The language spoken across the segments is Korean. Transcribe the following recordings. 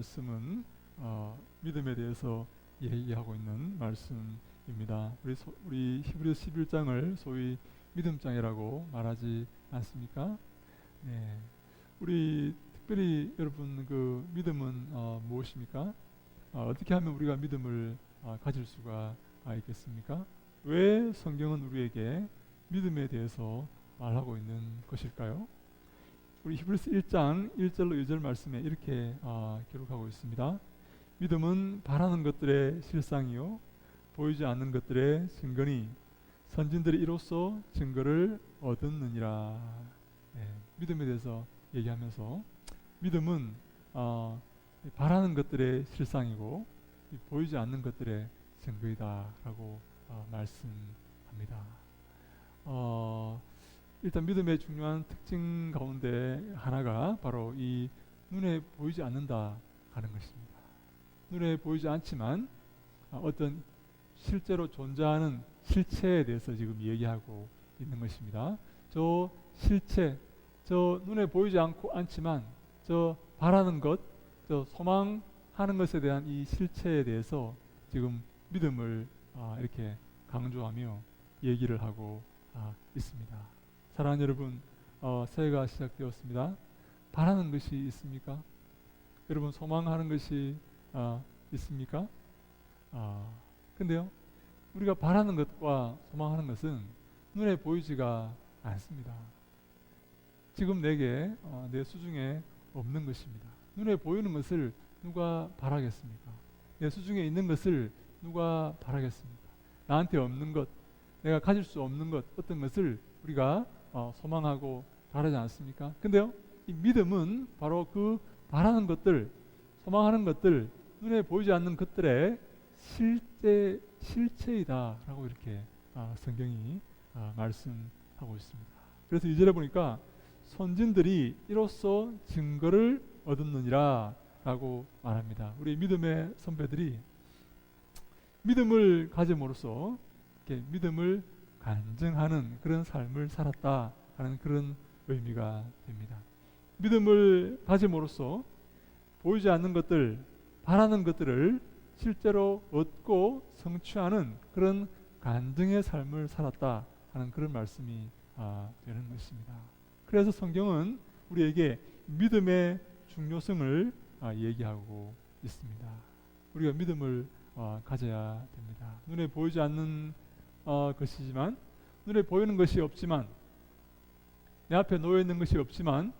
말씀은 믿음에 대해서 얘기하고 있는 말씀입니다. 우리 히브리서 11장을 소위 믿음장이라고 말하지 않습니까? 네. 우리 특별히 여러분 그 믿음은 무엇입니까? 어떻게 하면 우리가 믿음을 가질 수가 있겠습니까? 왜 성경은 우리에게 믿음에 대해서 말하고 있는 것일까요? 우리 히브리서 1장 1절로 2절 말씀에 이렇게 기록하고 있습니다. 믿음은 바라는 것들의 실상이요 보이지 않는 것들의 증거니 선진들이 이로써 증거를 얻었느니라. 네, 믿음에 대해서 얘기하면서 믿음은 바라는 것들의 실상이고 보이지 않는 것들의 증거이다라고 말씀합니다. 일단 믿음의 중요한 특징 가운데 하나가 바로 이 눈에 보이지 않는다 하는 것입니다. 눈에 보이지 않지만 어떤 실제로 존재하는 실체에 대해서 지금 얘기하고 있는 것입니다. 저 실체, 저 눈에 보이지 않지만 저 바라는 것, 저 소망하는 것에 대한 이 실체에 대해서 지금 믿음을 이렇게 강조하며 얘기를 하고 있습니다. 사랑하는 여러분, 새해가 시작되었습니다. 바라는 것이 있습니까? 여러분 소망하는 것이 있습니까? 근데요, 우리가 바라는 것과 소망하는 것은 눈에 보이지가 않습니다. 지금 내게 내 수중에 없는 것입니다. 눈에 보이는 것을 누가 바라겠습니까? 내 수중에 있는 것을 누가 바라겠습니까? 나한테 없는 것, 내가 가질 수 없는 것, 어떤 것을 우리가 소망하고 바라지 않습니까? 근데요, 이 믿음은 바로 그 바라는 것들, 소망하는 것들, 눈에 보이지 않는 것들의 실체이다라고 이렇게 성경이 말씀하고 있습니다. 그래서 2절에 보니까 선진들이 이로써 증거를 얻었느니라 라고 말합니다. 우리 믿음의 선배들이 믿음을 가짐으로써 이렇게 믿음을 간증하는 그런 삶을 살았다 하는 그런 의미가 됩니다. 믿음을 가짐으로써 보이지 않는 것들, 바라는 것들을 실제로 얻고 성취하는 그런 간증의 삶을 살았다 하는 그런 말씀이 되는 것입니다. 그래서 성경은 우리에게 믿음의 중요성을 얘기하고 있습니다. 우리가 믿음을 가져야 됩니다. 눈에 보이지 않는 것이지만, 눈에 보이는 것이 없지만, 내 앞에 놓여 있는 것이 없지만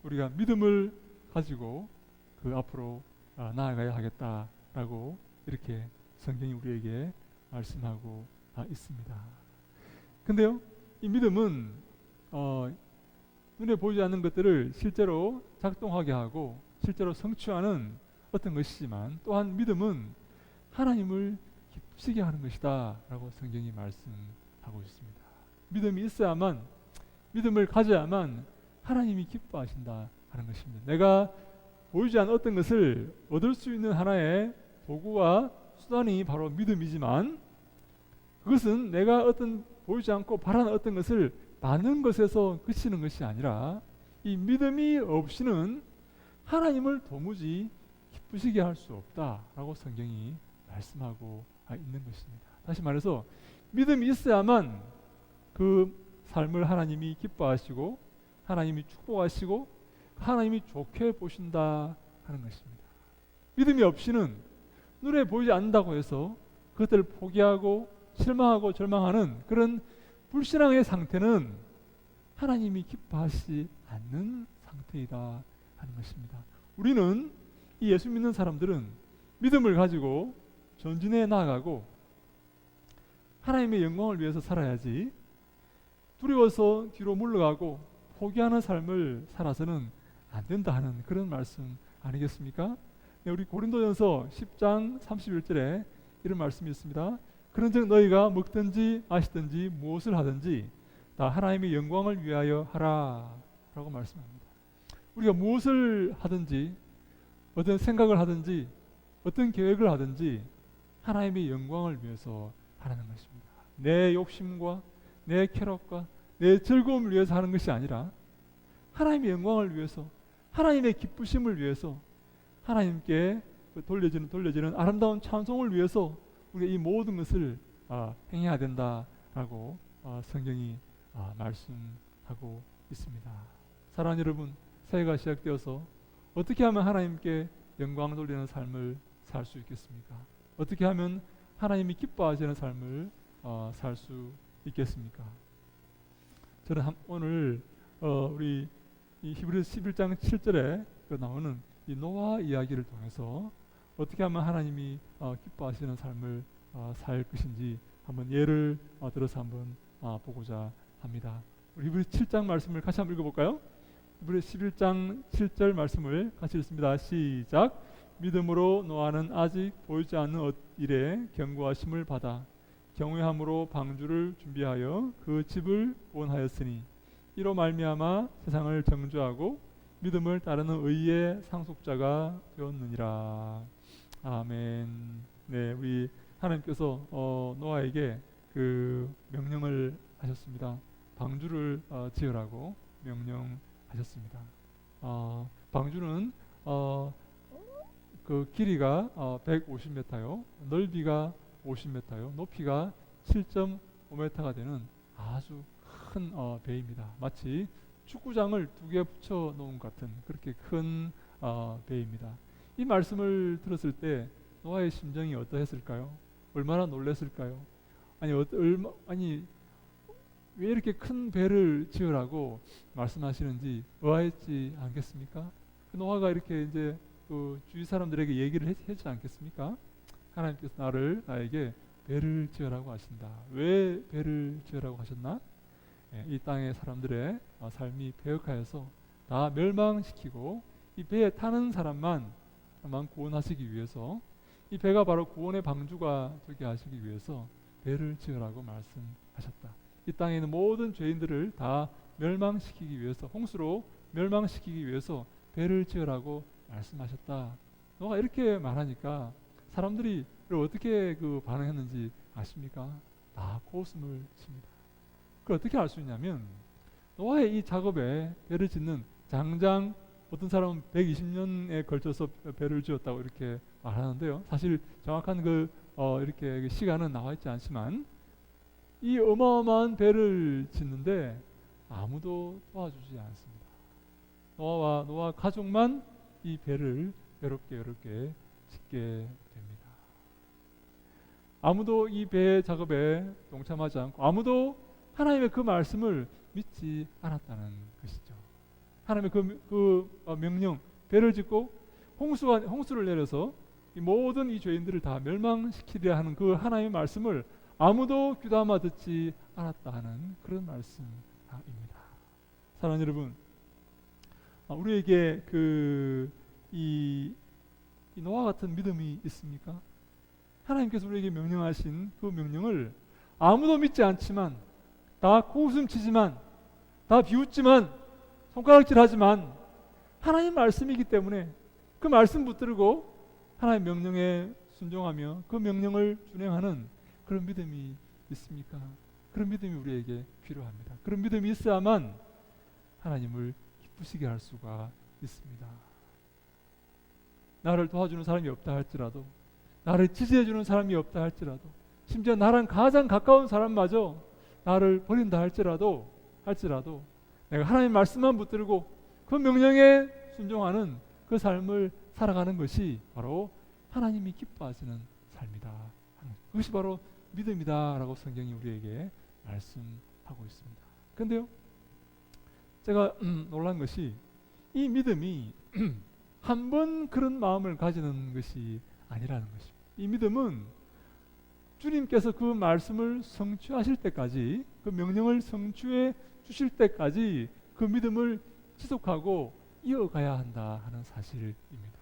우리가 믿음을 가지고 그 앞으로 나아가야 하겠다라고 이렇게 성경이 우리에게 말씀하고 있습니다. 근데요, 이 믿음은 눈에 보이지 않는 것들을 실제로 작동하게 하고 실제로 성취하는 어떤 것이지만, 또한 믿음은 하나님을 기쁘시게 하는 것이다 라고 성경이 말씀하고 있습니다. 믿음이 있어야만, 믿음을 가져야만 하나님이 기뻐하신다 하는 것입니다. 내가 보이지 않는 어떤 것을 얻을 수 있는 하나의 도구와 수단이 바로 믿음이지만, 그것은 내가 어떤 보이지 않고 바라는 어떤 것을 받는 것에서 그치는 것이 아니라, 이 믿음이 없이는 하나님을 도무지 기쁘시게 할 수 없다라고 성경이 말씀하고 있는 것입니다. 다시 말해서 믿음이 있어야만 그 삶을 하나님이 기뻐하시고 하나님이 축복하시고 하나님이 좋게 보신다 하는 것입니다. 믿음이 없이는 눈에 보이지 않는다고 해서 그것들을 포기하고 실망하고 절망하는 그런 불신앙의 상태는 하나님이 기뻐하시지 않는 상태이다 하는 것입니다. 우리는, 이 예수 믿는 사람들은 믿음을 가지고 전진해 나아가고 하나님의 영광을 위해서 살아야지, 두려워서 뒤로 물러가고 포기하는 삶을 살아서는 안 된다 하는 그런 말씀 아니겠습니까? 네, 우리 고린도전서 10장 31절에 이런 말씀이 있습니다. 그런즉 너희가 먹든지 마시든지 무엇을 하든지 다 하나님의 영광을 위하여 하라 라고 말씀합니다. 우리가 무엇을 하든지, 어떤 생각을 하든지, 어떤 계획을 하든지 하나님의 영광을 위해서 하라는 것입니다. 내 욕심과 내 쾌락과 내 즐거움을 위해서 하는 것이 아니라 하나님의 영광을 위해서, 하나님의 기쁘심을 위해서, 하나님께 돌려지는 아름다운 찬송을 위해서 우리가 이 모든 것을 행해야 된다라고 성경이 말씀하고 있습니다. 사랑하는 여러분, 새해가 시작되어서 어떻게 하면 하나님께 영광 돌리는 삶을 살 수 있겠습니까? 어떻게 하면 하나님이 기뻐하시는 삶을 살 수 있겠습니까? 저는 오늘 우리 이 히브리서 11장 7절에 나오는 이 노아 이야기를 통해서 어떻게 하면 하나님이 기뻐하시는 삶을 살 것인지 한번 예를 들어서 한번 보고자 합니다. 우리 히브리서 7장 말씀을 같이 한번 읽어볼까요? 히브리서 11장 7절 말씀을 같이 읽습니다. 시작. 믿음으로 노아는 아직 보이지 않는 일에 경고하심을 받아 경외함으로 방주를 준비하여 그 집을 구원하였으니 이로 말미암아 세상을 정죄하고 믿음을 따르는 의의 상속자가 되었느니라. 아멘. 네, 우리 하나님께서 노아에게 그 명령을 하셨습니다. 방주를 지으라고 명령하셨습니다. 방주는 그 길이가 150m요, 넓이가 50m요, 높이가 7.5m가 되는 아주 큰 배입니다. 마치 축구장을 2개 붙여 놓은 것 같은 그렇게 큰 배입니다. 이 말씀을 들었을 때 노아의 심정이 어떠했을까요? 얼마나 놀랐을까요? 아니 왜 이렇게 큰 배를 지으라고 말씀하시는지 의아했지 않겠습니까? 노아가 이렇게 이제 그 주위 사람들에게 얘기를 했지 않겠습니까? 하나님께서 나에게 배를 지으라고 하신다. 왜 배를 지으라고 하셨나? 이 땅의 사람들의 삶이 배역하여서 다 멸망시키고 이 배에 타는 사람만 구원하시기 위해서, 이 배가 바로 구원의 방주가 되게 하시기 위해서 배를 지으라고 말씀하셨다. 이 땅에 있는 모든 죄인들을 다 멸망시키기 위해서, 홍수로 멸망시키기 위해서 배를 지으라고 말씀하셨다. 너가 이렇게 말하니까 사람들이 어떻게 반응했는지 아십니까? 다 코웃음을 칩니다. 그걸 어떻게 알 수 있냐면 노아의 이 작업에 배를 짓는 장장, 어떤 사람은 120년에 걸쳐서 배를 지었다고 이렇게 말하는데요. 사실 정확한 이렇게 시간은 나와 있지 않지만 이 어마어마한 배를 짓는데 아무도 도와주지 않습니다. 노아와 노아 가족만 이 배를 외롭게 짓게 됩니다. 아무도 이 배 작업에 동참하지 않고 아무도 하나님의 그 말씀을 믿지 않았다는 것이죠. 하나님의 그 명령, 배를 짓고 홍수를 내려서 이 모든 이 죄인들을 다 멸망시키려 하는 그 하나님의 말씀을 아무도 귀담아 듣지 않았다 하는 그런 말씀입니다. 사랑하는 여러분, 우리에게 이 노아 같은 믿음이 있습니까? 하나님께서 우리에게 명령하신 그 명령을 아무도 믿지 않지만, 다 코웃음치지만, 다 비웃지만, 손가락질하지만 하나님 말씀이기 때문에 그 말씀 붙들고 하나님 명령에 순종하며 그 명령을 준행하는 그런 믿음이 있습니까? 그런 믿음이 우리에게 필요합니다. 그런 믿음이 있어야만 하나님을 기쁘시게 할 수가 있습니다. 나를 도와주는 사람이 없다 할지라도, 나를 지지해주는 사람이 없다 할지라도, 심지어 나랑 가장 가까운 사람마저 나를 버린다 할지라도 내가 하나님 말씀만 붙들고 그 명령에 순종하는 그 삶을 살아가는 것이 바로 하나님이 기뻐하시는 삶이다. 그것이 바로 믿음이다라고 성경이 우리에게 말씀하고 있습니다. 그런데요, 제가 놀란 것이 이 믿음이 한 번 그런 마음을 가지는 것이 아니라는 것입니다. 이 믿음은 주님께서 그 말씀을 성취하실 때까지, 그 명령을 성취해 주실 때까지 그 믿음을 지속하고 이어가야 한다 하는 사실입니다.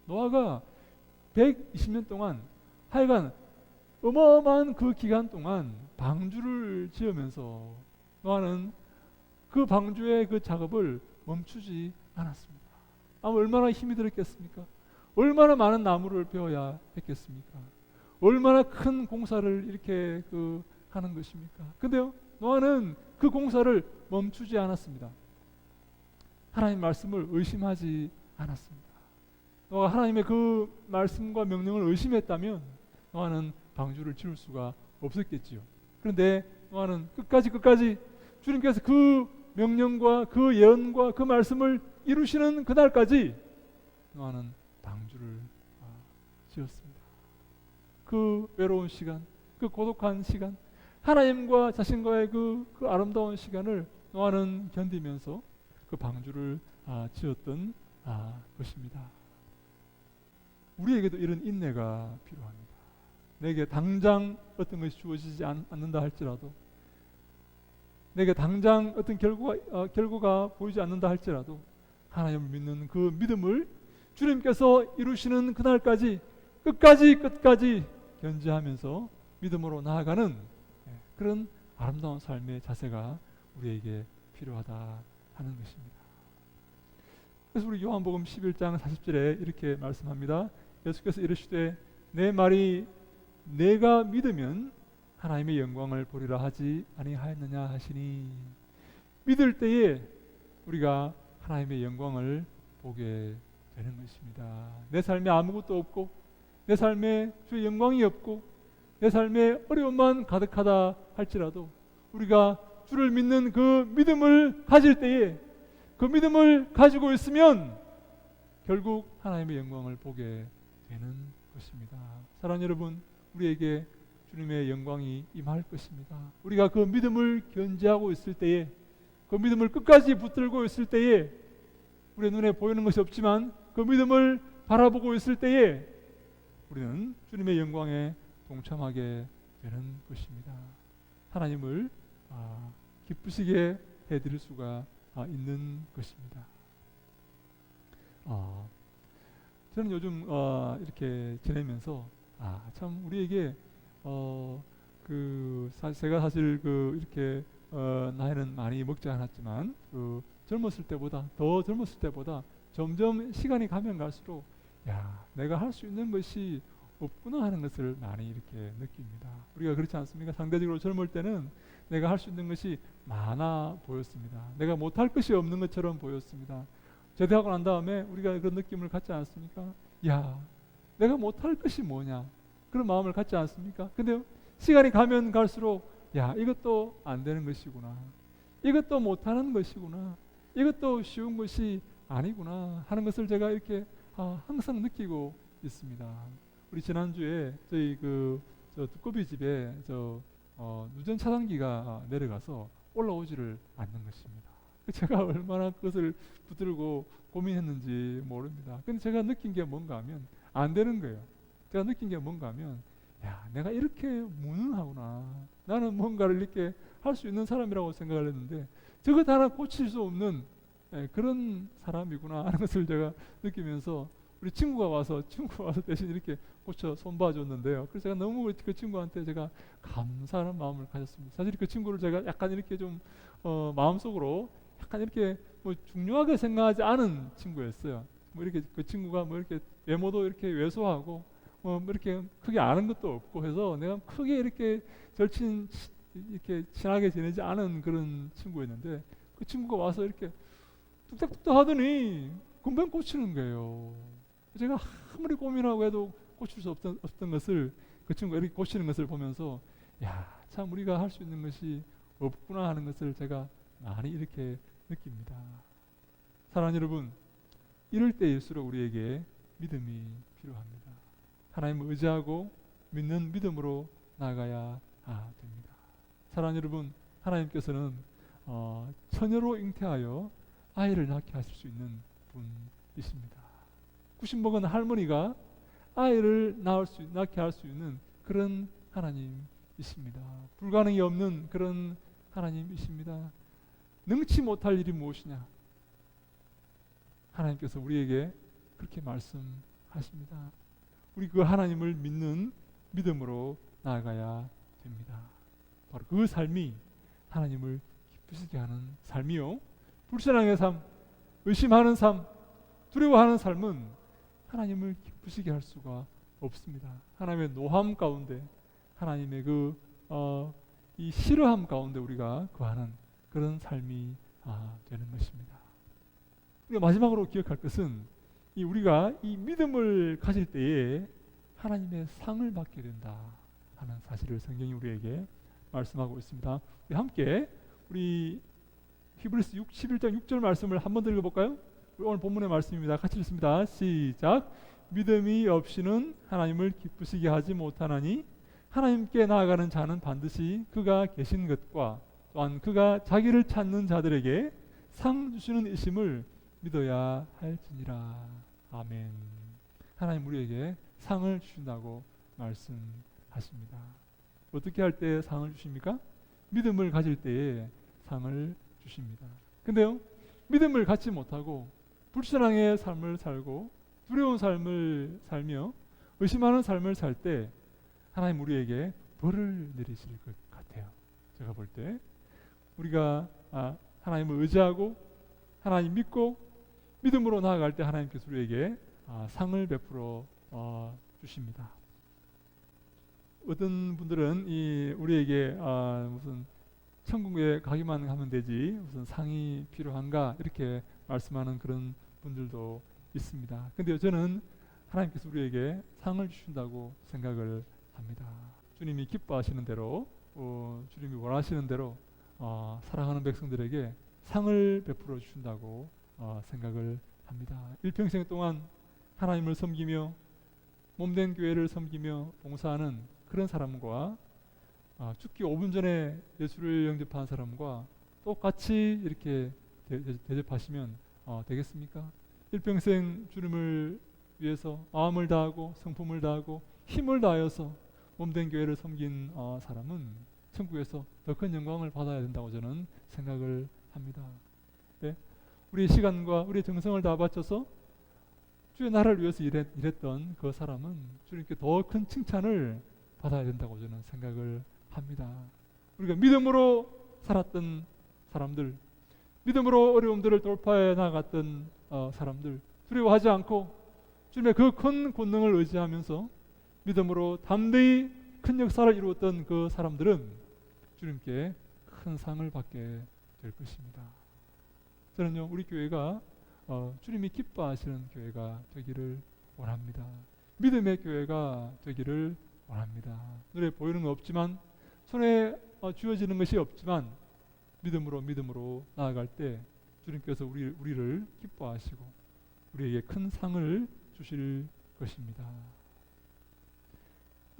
노아가 120년 동안 하여간 어마어마한 그 기간 동안 방주를 지으면서 노아는 그 방주의 그 작업을 멈추지 않았습니다. 얼마나 힘이 들었겠습니까? 얼마나 많은 나무를 베어야 했겠습니까? 얼마나 큰 공사를 이렇게 하는 것입니까? 근데요, 노아는 그 공사를 멈추지 않았습니다. 하나님 말씀을 의심하지 않았습니다. 너가 하나님의 그 말씀과 명령을 의심했다면 노아는 방주를 지을 수가 없었겠지요. 그런데 노아는 끝까지 주님께서 그 명령과 그 예언과 그 말씀을 이루시는 그날까지 노아는 방주를 지었습니다. 그 외로운 시간, 그 고독한 시간, 하나님과 자신과의 그 아름다운 시간을 노아는 견디면서 그 방주를 지었던 것입니다. 우리에게도 이런 인내가 필요합니다. 내게 당장 어떤 것이 주어지지 않는다 할지라도, 내게 당장 어떤 결과가 보이지 않는다 할지라도 하나님을 믿는 그 믿음을 주님께서 이루시는 그날까지 끝까지 견지하면서 믿음으로 나아가는 그런 아름다운 삶의 자세가 우리에게 필요하다 하는 것입니다. 그래서 우리 요한복음 11장 40절에 이렇게 말씀합니다. 예수께서 이르시되 내 말이 내가 믿으면 하나님의 영광을 보리라 하지 아니하였느냐 하시니, 믿을 때에 우리가 하나님의 영광을 보게 되는 것입니다. 내 삶에 아무것도 없고, 내 삶에 주의 영광이 없고, 내 삶에 어려움만 가득하다 할지라도 우리가 주를 믿는 그 믿음을 가질 때에, 그 믿음을 가지고 있으면 결국 하나님의 영광을 보게 되는 것입니다. 사랑하는 여러분, 우리에게 주님의 영광이 임할 것입니다. 우리가 그 믿음을 견지하고 있을 때에, 그 믿음을 끝까지 붙들고 있을 때에, 우리 눈에 보이는 것이 없지만 그 믿음을 바라보고 있을 때에 우리는 주님의 영광에 동참하게 되는 것입니다. 하나님을 기쁘시게 해드릴 수가 있는 것입니다. 저는 요즘 이렇게 지내면서 참 우리에게 제가 사실 이렇게 나이는 많이 먹지 않았지만 더 젊었을 때보다 점점 시간이 가면 갈수록 내가 할 수 있는 것이 없구나 하는 것을 많이 이렇게 느낍니다. 우리가 그렇지 않습니까? 상대적으로 젊을 때는 내가 할 수 있는 것이 많아 보였습니다. 내가 못할 것이 없는 것처럼 보였습니다. 제대하고 난 다음에 우리가 그런 느낌을 갖지 않습니까? 내가 못할 것이 뭐냐, 그런 마음을 갖지 않습니까? 근데 시간이 가면 갈수록 이것도 안 되는 것이구나, 이것도 못하는 것이구나, 이것도 쉬운 것이 아니구나 하는 것을 제가 이렇게 항상 느끼고 있습니다. 우리 지난주에 저희 저 두꺼비 집에 누전 차단기가 내려가서 올라오지를 않는 것입니다. 제가 얼마나 그것을 붙들고 고민했는지 모릅니다. 근데 제가 느낀 게 뭔가 하면 안 되는 거예요. 제가 느낀 게 뭔가 하면 내가 이렇게 무능하구나, 나는 뭔가를 이렇게 할 수 있는 사람이라고 생각을 했는데 저것 하나 고칠 수 없는 그런 사람이구나 하는 것을 제가 느끼면서 우리 친구가 와서 대신 이렇게 고쳐 손봐줬는데요. 그래서 제가 너무 그 친구한테 제가 감사하는 마음을 가졌습니다. 사실 그 친구를 제가 약간 이렇게 좀 마음속으로 약간 이렇게 중요하게 생각하지 않은 친구였어요. 이렇게 그 친구가 이렇게 외모도 이렇게 왜소하고 이렇게 크게 아는 것도 없고 해서 내가 크게 이렇게 이렇게 친하게 지내지 않은 그런 친구였는데, 그 친구가 와서 이렇게 뚝딱뚝딱 하더니 금방 고치는 거예요. 제가 아무리 고민하고 해도 고칠 수 없던 것을 그 친구가 이렇게 고치는 것을 보면서 참 우리가 할 수 있는 것이 없구나 하는 것을 제가 많이 이렇게 느낍니다. 사랑하는 여러분, 이럴 때일수록 우리에게 믿음이 필요합니다. 하나님을 의지하고 믿는 믿음으로 나아가야 됩니다. 사랑하는 여러분, 하나님께서는 처녀로 잉태하여 아이를 낳게 하실 수 있는 분이십니다. 90먹은 할머니가 아이를 낳게 할 수 있는 그런 하나님이십니다. 불가능이 없는 그런 하나님이십니다. 능치 못할 일이 무엇이냐? 하나님께서 우리에게 그렇게 말씀하십니다. 우리 그 하나님을 믿는 믿음으로 나아가야 됩니다. 바로 그 삶이 하나님을 기쁘시게 하는 삶이요, 불신앙의 삶, 의심하는 삶, 두려워하는 삶은 하나님을 기쁘시게 할 수가 없습니다. 하나님의 노함 가운데, 하나님의 이 싫어함 가운데 우리가 거하는 그런 삶이 되는 것입니다. 우리가 마지막으로 기억할 것은 우리가 이 믿음을 가질 때에 하나님의 상을 받게 된다 하는 사실을 성경이 우리에게 말씀하고 있습니다. 우리 함께 우리 히브리서 11장 6절 말씀을 한번 더 읽어볼까요? 오늘 본문의 말씀입니다. 같이 읽습니다. 시작. 믿음이 없이는 하나님을 기쁘시게 하지 못하나니 하나님께 나아가는 자는 반드시 그가 계신 것과 또한 그가 자기를 찾는 자들에게 상 주시는 이심을 믿어야 할지니라. 아멘. 하나님 우리에게 상을 주신다고 말씀하십니다. 어떻게 할 때 상을 주십니까? 믿음을 가질 때에 상을 주십니다. 근데요, 믿음을 갖지 못하고 불신앙의 삶을 살고 두려운 삶을 살며 의심하는 삶을 살 때 하나님 우리에게 벌을 내리실 것 같아요. 제가 볼 때 우리가 하나님을 의지하고 하나님 믿고 믿음으로 나아갈 때 하나님께서 우리에게 상을 베풀어 주십니다. 어떤 분들은 우리에게 무슨 천국에 가기만 하면 되지 무슨 상이 필요한가 이렇게 말씀하는 그런 분들도 있습니다. 근데 저는 하나님께서 우리에게 상을 주신다고 생각을 합니다. 주님이 기뻐하시는 대로 주님이 원하시는 대로 사랑하는 백성들에게 상을 베풀어 주신다고 생각을 합니다. 일평생 동안 하나님을 섬기며 몸된 교회를 섬기며 봉사하는 그런 사람과 죽기 5분 전에 예수를 영접한 사람과 똑같이 이렇게 대접하시면 되겠습니까? 일평생 주님을 위해서 마음을 다하고 성품을 다하고 힘을 다하여서 몸된 교회를 섬긴 사람은 천국에서 더 큰 영광을 받아야 된다고 저는 생각을 합니다. 네? 우리 시간과 우리 정성을 다 바쳐서 주의 나라를 위해서 일했던 그 사람은 주님께 더 큰 칭찬을 받아야 된다고 저는 생각을 합니다. 우리가 믿음으로 살았던 사람들, 믿음으로 어려움들을 돌파해 나갔던 사람들, 두려워하지 않고 주님의 그 큰 권능을 의지하면서 믿음으로 담대히 큰 역사를 이루었던 그 사람들은 주님께 큰 상을 받게 될 것입니다. 저는요, 우리 교회가 주님이 기뻐하시는 교회가 되기를 원합니다. 믿음의 교회가 되기를 원합니다. 눈에 보이는 건 없지만 손에 쥐어지는 것이 없지만 믿음으로 나아갈 때 주님께서 우리를 기뻐하시고 우리에게 큰 상을 주실 것입니다.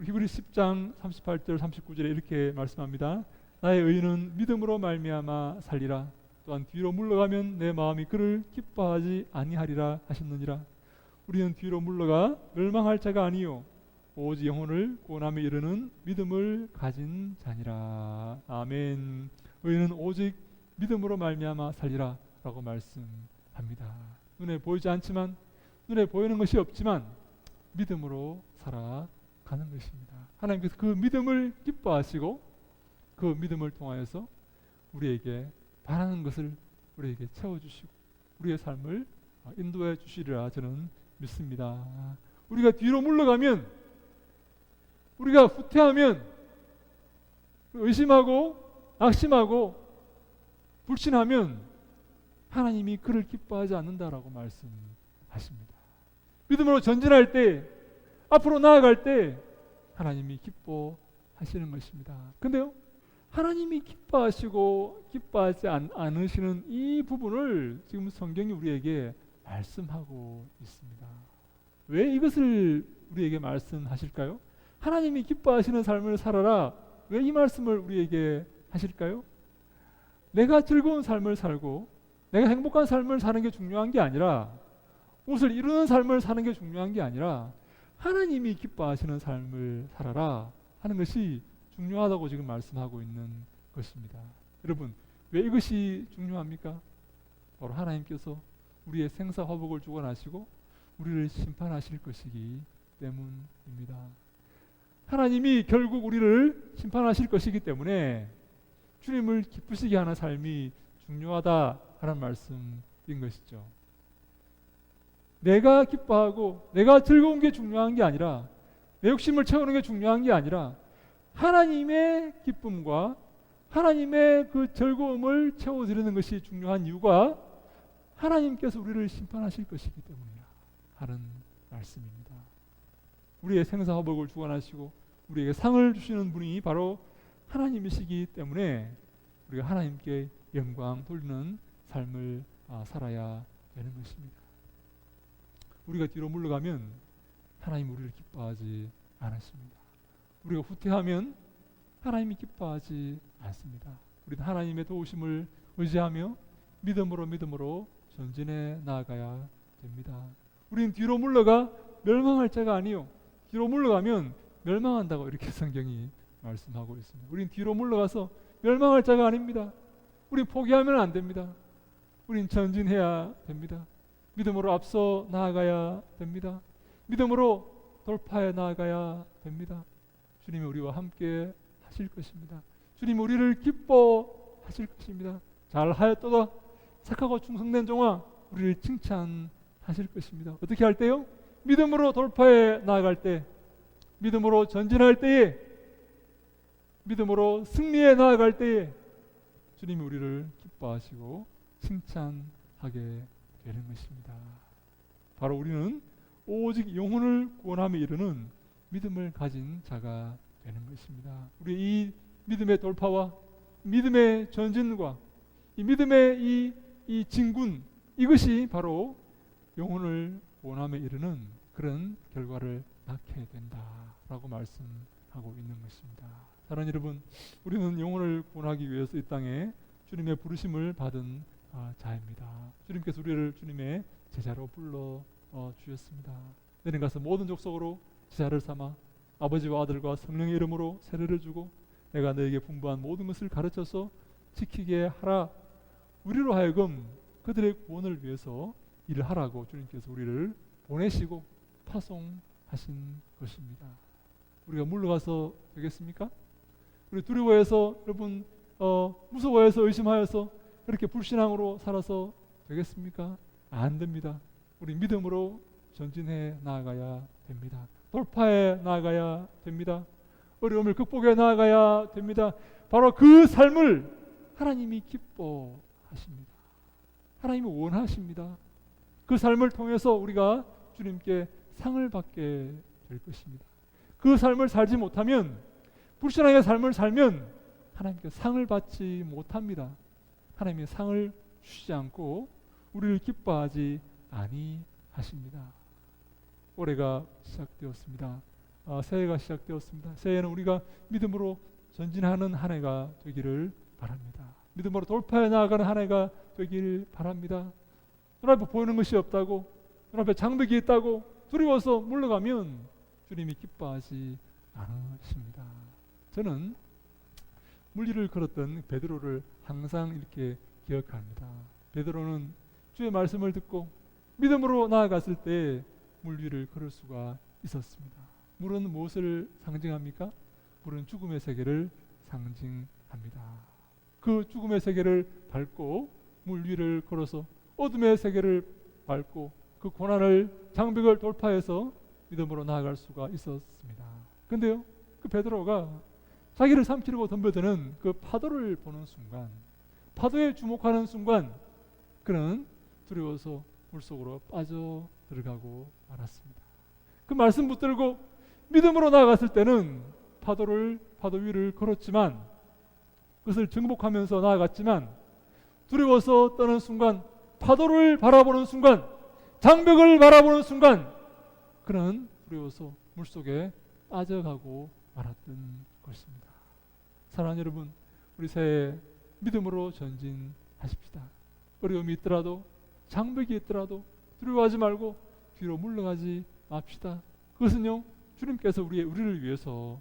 히브리 10장 38절 39절에 이렇게 말씀합니다. 나의 의인은 믿음으로 말미암아 살리라. 또한 뒤로 물러가면 내 마음이 그를 기뻐하지 아니하리라 하셨느니라. 우리는 뒤로 물러가 멸망할 자가 아니요 오직 영혼을 구원함에 이르는 믿음을 가진 자니라. 아멘. 의인은 오직 믿음으로 말미암아 살리라 라고 말씀합니다. 눈에 보이지 않지만 눈에 보이는 것이 없지만 믿음으로 살아가는 것입니다. 하나님께서 그 믿음을 기뻐하시고 그 믿음을 통하여서 우리에게 바라는 것을 우리에게 채워주시고 우리의 삶을 인도해 주시리라 저는 믿습니다. 우리가 뒤로 물러가면, 우리가 후퇴하면, 의심하고 낙심하고 불신하면 하나님이 그를 기뻐하지 않는다라고 말씀하십니다. 믿음으로 전진할 때, 앞으로 나아갈 때 하나님이 기뻐하시는 것입니다. 근데요, 하나님이 기뻐하시고 기뻐하지 않으시는 이 부분을 지금 성경이 우리에게 말씀하고 있습니다. 왜 이것을 우리에게 말씀하실까요? 하나님이 기뻐하시는 삶을 살아라. 왜 이 말씀을 우리에게 하실까요? 내가 즐거운 삶을 살고 내가 행복한 삶을 사는 게 중요한 게 아니라, 옷을 이루는 삶을 사는 게 중요한 게 아니라 하나님이 기뻐하시는 삶을 살아라 하는 것이 중요하다고 지금 말씀하고 있는 것입니다. 여러분, 왜 이것이 중요합니까? 바로 하나님께서 우리의 생사화복을 주관하시고 우리를 심판하실 것이기 때문입니다. 하나님이 결국 우리를 심판하실 것이기 때문에 주님을 기쁘시게 하는 삶이 중요하다 하는 말씀인 것이죠. 내가 기뻐하고 내가 즐거운 게 중요한 게 아니라, 내 욕심을 채우는 게 중요한 게 아니라 하나님의 기쁨과 하나님의 그 즐거움을 채워드리는 것이 중요한 이유가 하나님께서 우리를 심판하실 것이기 때문이라. 하는 말씀입니다. 우리의 생사화복을 주관하시고 우리에게 상을 주시는 분이 바로 하나님이시기 때문에 우리가 하나님께 영광 돌리는 삶을 살아야 되는 것입니다. 우리가 뒤로 물러가면 하나님 우리를 기뻐하지 않으십니다. 우리가 후퇴하면 하나님이 기뻐하지 않습니다. 우리는 하나님의 도우심을 의지하며 믿음으로 전진해 나아가야 됩니다. 우리는 뒤로 물러가 멸망할 자가 아니요, 뒤로 물러가면 멸망한다고 이렇게 성경이 말씀하고 있습니다. 우리는 뒤로 물러가서 멸망할 자가 아닙니다. 우리는 포기하면 안 됩니다. 우리는 전진해야 됩니다. 믿음으로 앞서 나아가야 됩니다. 믿음으로 돌파해 나아가야 됩니다. 주님이 우리와 함께 하실 것입니다. 주님이 우리를 기뻐하실 것입니다. 잘하였도다 착하고 충성된 종아, 우리를 칭찬하실 것입니다. 어떻게 할 때요? 믿음으로 돌파해 나아갈 때, 믿음으로 전진할 때에, 믿음으로 승리해 나아갈 때에 주님이 우리를 기뻐하시고 칭찬하게 되는 것입니다. 바로 우리는 오직 영혼을 구원함에 이르는 믿음을 가진 자가 되는 것입니다. 우리 이 믿음의 돌파와 믿음의 전진과 이 믿음의 이 진군, 이것이 바로 영혼을 구원함에 이르는 그런 결과를 낳게 된다라고 말씀하고 있는 것입니다. 사랑하는 여러분, 우리는 영혼을 구원하기 위해서 이 땅에 주님의 부르심을 받은 자입니다. 주님께서 우리를 주님의 제자로 불러 주셨습니다. 내년 가서 모든 족속으로 제자를 삼아 아버지와 아들과 성령의 이름으로 세례를 주고 내가 너에게 분부한 모든 것을 가르쳐서 지키게 하라. 우리로 하여금 그들의 구원을 위해서 일을 하라고 주님께서 우리를 보내시고 파송하신 것입니다. 우리가 물러가서 되겠습니까? 우리 두려워해서, 여러분 무서워해서, 의심하여서 그렇게 불신앙으로 살아서 되겠습니까? 안 됩니다. 우리 믿음으로 전진해 나아가야 됩니다. 돌파해 나아가야 됩니다. 어려움을 극복해 나아가야 됩니다. 바로 그 삶을 하나님이 기뻐하십니다. 하나님이 원하십니다. 그 삶을 통해서 우리가 주님께 상을 받게 될 것입니다. 그 삶을 살지 못하면, 불신앙의 삶을 살면 하나님께 상을 받지 못합니다. 하나님의 상을 주시지 않고 우리를 기뻐하지 아니하십니다. 올해가 시작되었습니다. 새해가 시작되었습니다. 새해는 우리가 믿음으로 전진하는 한 해가 되기를 바랍니다. 믿음으로 돌파해 나아가는 한 해가 되길 바랍니다. 눈앞에 보이는 것이 없다고, 눈앞에 장벽이 있다고 두려워서 물러가면 주님이 기뻐하지 않으십니다. 저는 물길을 걸었던 베드로를 항상 이렇게 기억합니다. 베드로는 주의 말씀을 듣고 믿음으로 나아갔을 때 물 위를 걸을 수가 있었습니다. 물은 무엇을 상징합니까? 물은 죽음의 세계를 상징합니다. 그 죽음의 세계를 밟고 물 위를 걸어서 어둠의 세계를 밟고 그 고난을, 장벽을 돌파해서 믿음으로 나아갈 수가 있었습니다. 근데요, 그 베드로가 자기를 삼키려고 덤벼드는 그 파도를 보는 순간, 파도에 주목하는 순간 그는 두려워서 물속으로 빠져 들어가고 말았습니다. 그 말씀 붙들고 믿음으로 나아갔을 때는 파도 위를 걸었지만, 그것을 정복하면서 나아갔지만, 두려워서 떠는 순간, 파도를 바라보는 순간, 장벽을 바라보는 순간 그는 두려워서 물속에 빠져가고 말았던 것입니다. 사랑하는 여러분, 우리 새해 믿음으로 전진하십시다. 어려움이 있더라도, 장벽이 있더라도 두려워하지 말고 뒤로 물러가지 맙시다. 그것은요, 주님께서 우리를 위해서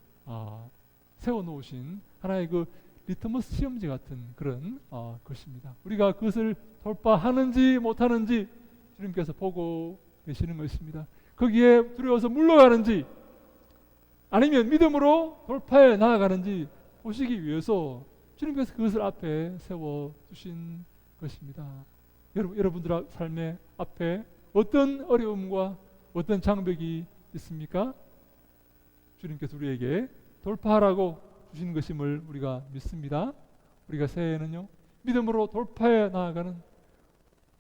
세워놓으신 하나의 그 리트머스 시험지 같은 그런 것입니다. 우리가 그것을 돌파하는지 못하는지 주님께서 보고 계시는 것입니다. 거기에 두려워서 물러가는지 아니면 믿음으로 돌파해 나아가는지 보시기 위해서 주님께서 그것을 앞에 세워두신 것입니다. 여러분들 삶의 앞에 어떤 어려움과 어떤 장벽이 있습니까? 주님께서 우리에게 돌파하라고 주신 것임을 우리가 믿습니다. 우리가 새해에는요, 믿음으로 돌파해 나아가는,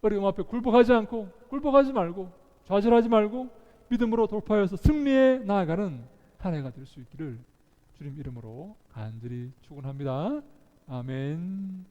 어려움 앞에 굴복하지 않고 굴복하지 말고 좌절하지 말고 믿음으로 돌파해서 승리에 나아가는 한 해가 될 수 있기를 주님 이름으로 간절히 축원합니다. 아멘.